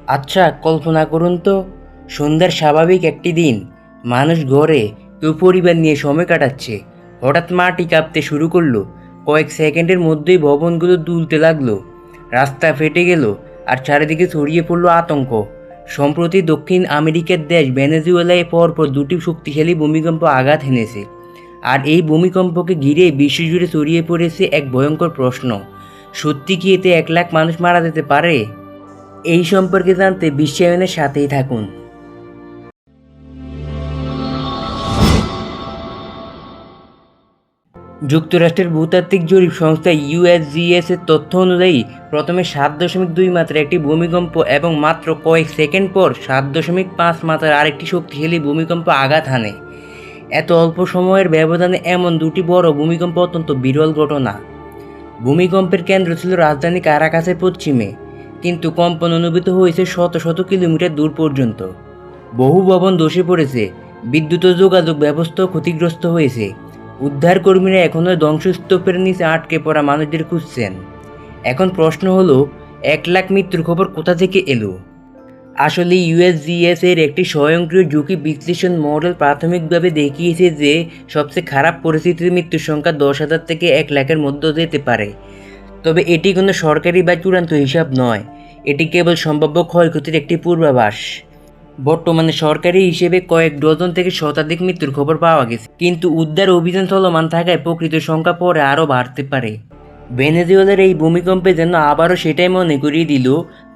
আচ্ছা, কল্পনা করুন তো, সন্ধ্যার স্বাভাবিক একটি দিন, মানুষ ঘরে কেউ পরিবার নিয়ে সময় কাটাচ্ছে। হঠাৎ মাটি কাঁপতে শুরু করলো। কয়েক সেকেন্ডের মধ্যেই ভবনগুলো দুলতে লাগলো, রাস্তা ফেটে গেল, আর চারিদিকে ছড়িয়ে পড়লো আতঙ্ক। সম্প্রতি দক্ষিণ আমেরিকার দেশ ভেনেজুয়েলায় পরপর দুটি শক্তিশালী ভূমিকম্প আঘাত হেনেছে। আর এই ভূমিকম্পকে ঘিরে বিশ্বজুড়ে ছড়িয়ে পড়েছে এক ভয়ঙ্কর প্রশ্ন: সত্যি কি এতে 1 লাখ মানুষ মারা যেতে পারে? এই সম্পর্কে জানতে বিশ্বায়নের সাথেই থাকুন। যুক্তরাষ্ট্রের ভূতাত্ত্বিক জরিপ সংস্থা ইউএসজিএস এর তথ্য অনুযায়ী প্রথমে 7.2 মাত্রার একটি ভূমিকম্প এবং মাত্র কয়েক সেকেন্ড পর 7.5 মাত্রার আরেকটি শক্তিশালী ভূমিকম্প আঘাত হানে। এত অল্প সময়ের ব্যবধানে এমন দুটি বড় ভূমিকম্প অত্যন্ত বিরল ঘটনা। ভূমিকম্পের কেন্দ্র ছিল রাজধানী কারাকাসের পশ্চিমে, কিন্তু কম্পন অনুভূত হয়েছে শত শত কিলোমিটার দূর পর্যন্ত। বহু ভবন ধসে পড়েছে, বিদ্যুৎ ও যোগাযোগ ব্যবস্থাও ক্ষতিগ্রস্ত হয়েছে। উদ্ধারকর্মীরা এখনও ধ্বংসস্তূপের নিচে আটকে পড়া মানুষদের খুঁজছেন। এখন প্রশ্ন হলো, 1 লাখ মৃত্যুর খবর কোথা থেকে এলো? আসলে ইউএসজিএস এর একটি স্বয়ংক্রিয় ঝুঁকি বিশ্লেষণ মডেল প্রাথমিকভাবে দেখিয়েছে যে সবচেয়ে খারাপ পরিস্থিতিতে মৃত্যুর সংখ্যা 10,000 থেকে 1 লাখের মধ্যে যেতে পারে। তবে এটি কোনো সরকারি বা চূড়ান্ত হিসাব নয়, এটি কেবল সম্ভাব্য ক্ষয়ক্ষতির একটি পূর্বাভাস। বর্তমানে সরকারি হিসেবে কয়েক ডজন থেকে শতাধিক মৃত্যুর খবর পাওয়া গেছে, কিন্তু উদ্ধার অভিযান চলমান থাকায় প্রকৃত সংখ্যা পরে আরও বাড়তে পারে। ভেনেজুয়েলার এই ভূমিকম্পে যেন আবারও সেটাই মনে করিয়ে দিল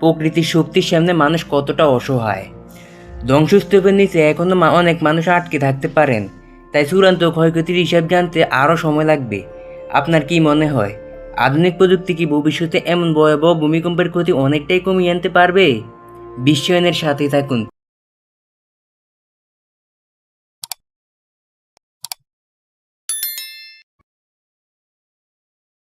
প্রকৃতির শক্তির সামনে মানুষ কতটা অসহায়। ধ্বংসস্তূপের নিচে এখনও অনেক মানুষ আটকে থাকতে পারেন, তাই চূড়ান্ত ক্ষয়ক্ষতির হিসাব জানতে আরও সময় লাগবে। আপনার কি মনে হয়, আধুনিক প্রযুক্তি কি ভবিষ্যতে এমন ভয়াবহ ভূমিকম্পের ক্ষতি অনেকটাই কমিয়ে আনতে পারবে? বিশ্বায়নের সাথে থাকুন।